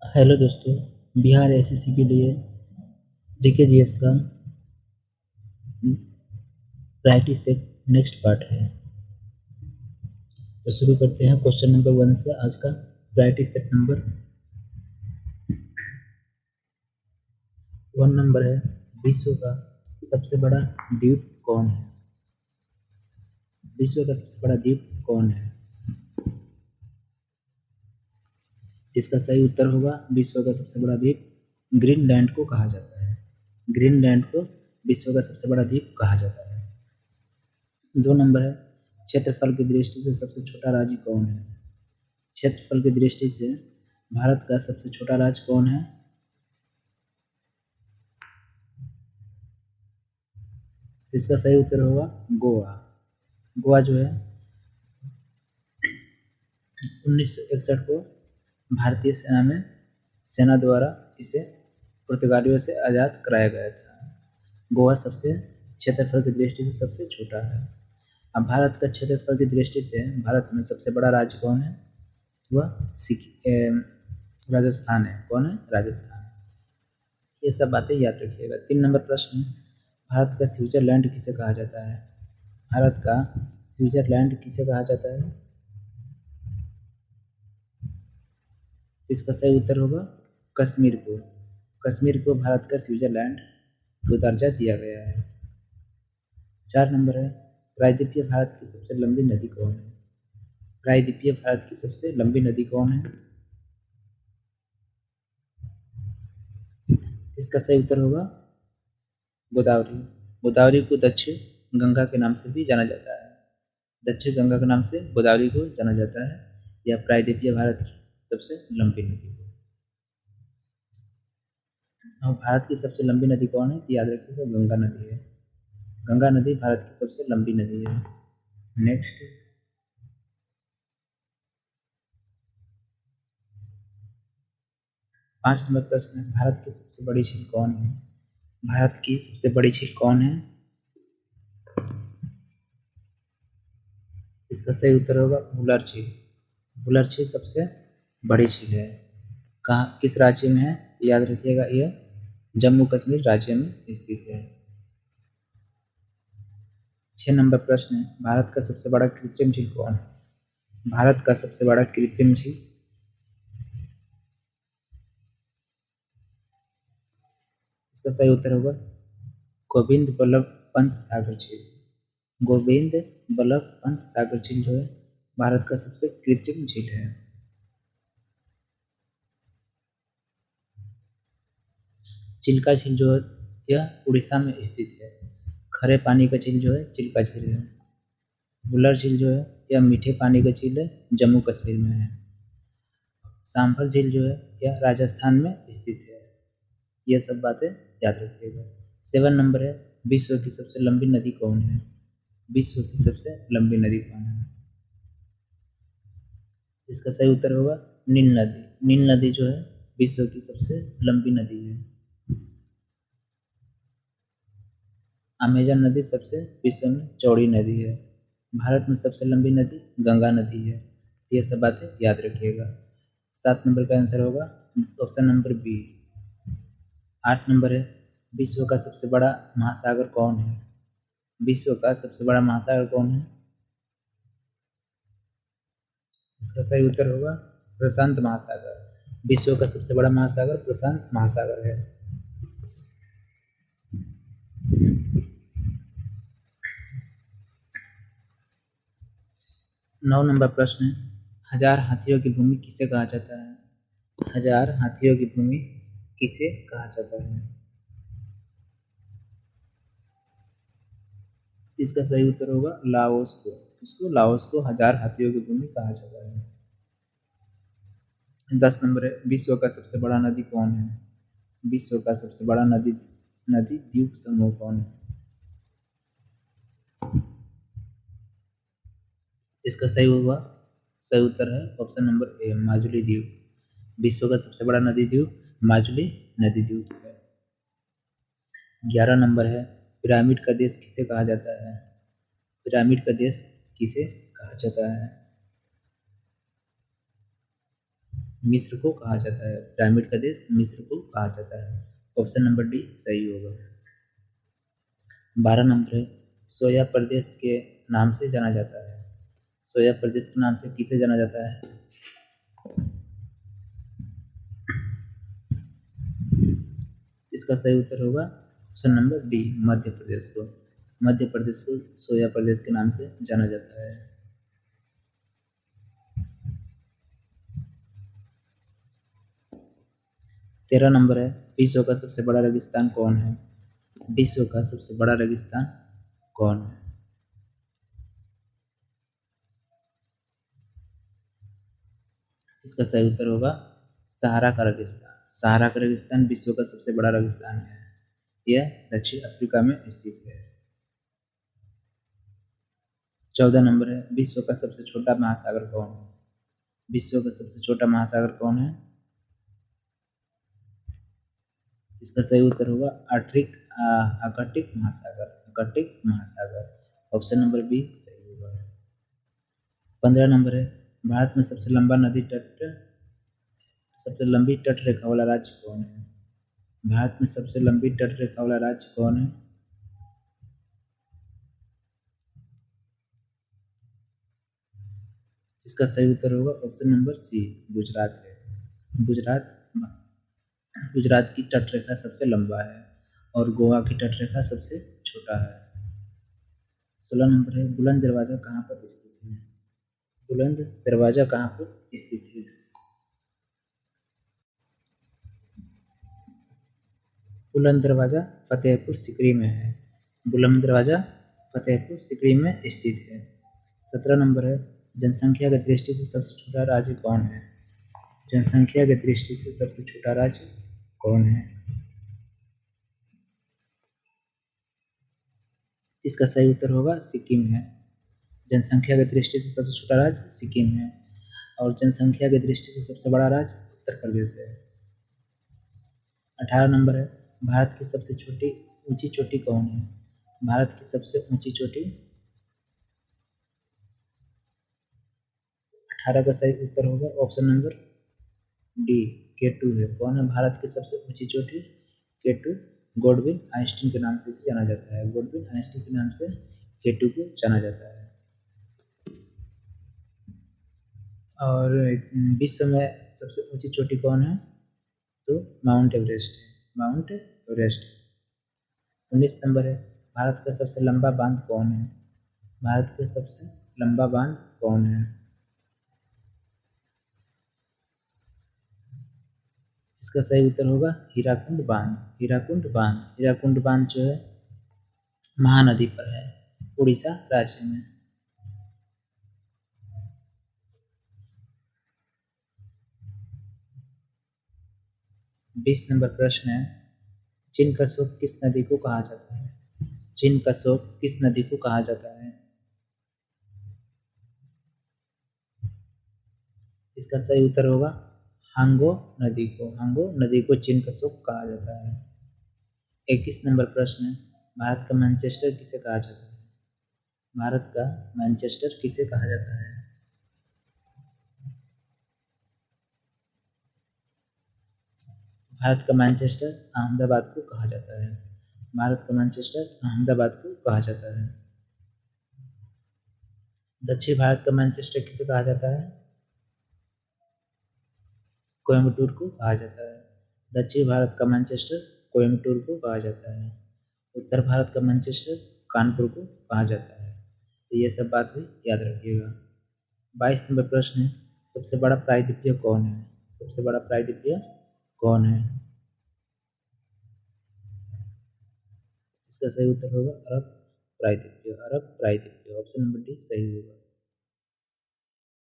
Hello दोस्तों, Bihar SSC के लिए जीके जीएस का प्रैक्टिस सेट नेक्स्ट पार्ट है। तो शुरू करते हैं क्वेश्चन नंबर 1 से। आज का प्रैक्टिस सेट नंबर 1 नंबर है, विश्व का सबसे बड़ा द्वीप कौन है? विश्व का सबसे बड़ा द्वीप कौन है? इसका सही उत्तर होगा विश्व का सबसे बड़ा द्वीप ग्रीनलैंड को कहा जाता है। ग्रीनलैंड को विश्व का सबसे बड़ा द्वीप कहा जाता है। 2 नंबर है, क्षेत्रफल की दृष्टि से सबसे छोटा राज्य कौन है? क्षेत्रफल की दृष्टि से भारत का सबसे छोटा राज्य कौन है? इसका सही उत्तर होगा गोवा। गोवा जो है 1961 को भारतीय सेना द्वारा इसे पुर्तगालियों से आज़ाद कराया गया था। गोवा सबसे क्षेत्रफल की दृष्टि से सबसे छोटा है। अब भारत का क्षेत्रफल की दृष्टि से भारत में सबसे बड़ा राज्य कौन है? वह राजस्थान है। कौन है? राजस्थान। ये सब बातें याद रखिएगा। 3 नंबर प्रश्न, भारत का स्विट्जरलैंड किसे कहा जाता है? भारत का स्विट्जरलैंड किसे कहा जाता है? इसका सही उत्तर होगा कश्मीर को। कश्मीर को भारत का स्विट्जरलैंड को दर्जा दिया गया है। 4 नंबर है, प्रायद्वीपीय भारत की सबसे लंबी नदी कौन है? प्रायद्वीपीय भारत की सबसे लंबी नदी कौन है? इसका सही उत्तर होगा गोदावरी। गोदावरी को दक्षिण गंगा के नाम से भी जाना जाता है। दक्षिण गंगा के नाम से गोदावरी को जाना जाता है। यह प्रायद्वीपीय भारत की सबसे लंबी नदी है। और भारत की सबसे लंबी नदी कौन है? तो याद रखिएगा गंगा नदी है। गंगा नदी भारत की सबसे लंबी नदी है। नेक्स्ट, पाँच नंबर प्रश्न है, भारत की सबसे बड़ी झील कौन है? भारत की सबसे बड़ी झील कौन है? इसका सही उत्तर होगा वुलर झील। वुलर झील सबसे बड़ी झील है। कहाँ, किस राज्य में है? तो याद रखिएगा यह जम्मू कश्मीर राज्य में स्थित है। 6 नंबर प्रश्न है, भारत का सबसे बड़ा कृत्रिम झील कौन है? भारत का सबसे बड़ा कृत्रिम झील, इसका सही उत्तर होगा गोविंद बल्लभ पंत सागर झील। गोविंद बल्लभ पंत सागर झील जो है भारत का सबसे कृत्रिम झील है। चिल्का झील जो है यह उड़ीसा में स्थित है। खरे पानी का झील जो है चिल्का झील है। वुलर झील जो है यह मीठे पानी का झील है, जम्मू कश्मीर में है। सांभर झील जो है यह राजस्थान में स्थित है। यह सब बातें याद रखिएगा। 7 नंबर है, विश्व की सबसे लंबी नदी कौन है? विश्व की सबसे लंबी नदी कौन है? इसका सही उत्तर होगा नील नदी। नील नदी जो है विश्व की सबसे लंबी नदी है। अमेजन नदी सबसे विश्व में चौड़ी नदी है। भारत में सबसे लंबी नदी गंगा नदी है। ये सब बातें याद रखिएगा। 7 नंबर का आंसर होगा ऑप्शन नंबर बी। 8 नंबर है, विश्व का सबसे बड़ा महासागर कौन है? विश्व का सबसे बड़ा महासागर कौन है? इसका सही उत्तर होगा प्रशांत महासागर। विश्व का सबसे बड़ा महासागर प्रशांत महासागर है। 9 नंबर प्रश्न है, हजार हाथियों की भूमि किसे कहा जाता है? हजार हाथियों की भूमि किसे कहा जाता है? इसका सही उत्तर होगा लाओस को। इसको लाओस को हजार हाथियों की भूमि कहा जाता है। 10 नंबर है, विश्व का सबसे बड़ा नदी कौन है? विश्व का सबसे बड़ा नदी द्वीप समूह कौन है? इसका सही उत्तर है ऑप्शन नंबर ए, माजुली द्वीप। विश्व का सबसे बड़ा नदी द्वीप माजुली नदी द्वीप है। 11 नंबर है, पिरामिड का देश किसे कहा जाता है? पिरामिड का देश किसे कहा जाता है? मिस्र को कहा जाता है, पिरामिड का देश मिस्र को कहा जाता है। ऑप्शन नंबर डी सही होगा। 12 नंबर है, सोया प्रदेश के नाम से जाना जाता है। सोया प्रदेश के नाम से किसे जाना जाता है? इसका सही उत्तर होगा option number D, Madhya Pradesh को। मध्य प्रदेश को सोया प्रदेश के नाम से जाना जाता है। 13 नंबर है, विश्व का सबसे बड़ा रेगिस्तान कौन है? विश्व का सबसे बड़ा रेगिस्तान कौन है? इसका सही उत्तर होगा सहारा का रेगिस्तान। सहारा का रेगिस्तान विश्व का सबसे बड़ा रेगिस्तान है। यह दक्षिण अफ्रीका में स्थित है। 14 नंबर है, विश्व का सबसे छोटा महासागर कौन है? विश्व का सबसे छोटा महासागर कौन है? इसका सही उत्तर होगा आर्कटिक महासागर। आर्कटिक महासागर। ऑप्शन नंबर बी सही होगा। 15 नंबर है, भारत में सबसे लंबी तट रेखा वाला राज्य कौन है? भारत में सबसे लंबी तट रेखा वाला राज्य कौन है? इसका सही उत्तर होगा ऑप्शन नंबर सी, गुजरात है। गुजरात की तट रेखा सबसे लंबा है और गोवा की तट रेखा सबसे छोटा है। 16 नंबर है, बुलंद दरवाजा कहाँ पर स्थित है? बुलंद दरवाजा कहाँ पर स्थित है? बुलंद दरवाजा फतेहपुर सीकरी में है। बुलंद दरवाजा फतेहपुर सीकरी में स्थित है। 17 नंबर है, जनसंख्या की दृष्टि से सबसे छोटा राज्य कौन है? जनसंख्या की दृष्टि से सबसे छोटा राज्य कौन है? इसका सही उत्तर होगा सिक्किम है। जनसंख्या की दृष्टि से सबसे छोटा राज्य सिक्किम है और जनसंख्या की दृष्टि से सबसे बड़ा राज्य उत्तर प्रदेश है। 18 नंबर है, भारत की सबसे ऊंची चोटी कौन है? भारत की सबसे ऊंची चोटी। 18 का सही उत्तर होगा ऑप्शन नंबर डी, K2 है। कौन है भारत की सबसे ऊंची चोटी? K2 गॉडविन आइंस्टीन के नाम से भी जाना जाता है। गॉडविन आइंस्टीन के नाम से K2 को जाना जाता है। और विश्व में सबसे ऊंची चोटी कौन है? तो माउंट एवरेस्ट है। Mount Everest. 19 नंबर है, भारत का सबसे लंबा बांध कौन है? भारत का सबसे लंबा बांध कौन है? इसका सही उत्तर होगा हीराकुंड बांध। हीराकुंड बांध। हीराकुंड बांध जो है महानदी पर है, उड़ीसा राज्य में। 20 नंबर प्रश्न है, चीन का शोक किस नदी को कहा जाता है? चीन का शोक किस नदी को कहा जाता है? इसका सही उत्तर होगा हांगो नदी को। हांगो नदी को चीन का शोक कहा जाता है। 21 नंबर प्रश्न है, भारत का मैनचेस्टर किसे कहा जाता है? भारत का मैनचेस्टर किसे कहा जाता है? भारत का मैनचेस्टर अहमदाबाद को कहा जाता है। भारत का मैनचेस्टर अहमदाबाद को कहा जाता है। दक्षिण भारत का मैनचेस्टर किसे कहा जाता है? कोयम्बटूर को कहा जाता है। दक्षिण भारत का मैनचेस्टर कोयम्बटूर को कहा जाता है। उत्तर भारत का मैनचेस्टर कानपुर को कहा जाता है। तो ये सब बात भी याद रखिएगा। 22 नंबर प्रश्न है, सबसे बड़ा प्रायद्वीपीय कौन है? सबसे बड़ा प्रायद्वीपीय कौन है? इसका सही उत्तर होगा अरब प्रायद्वीपीय। अरब प्रायद्वीपीय। ऑप्शन नंबर डी सही होगा।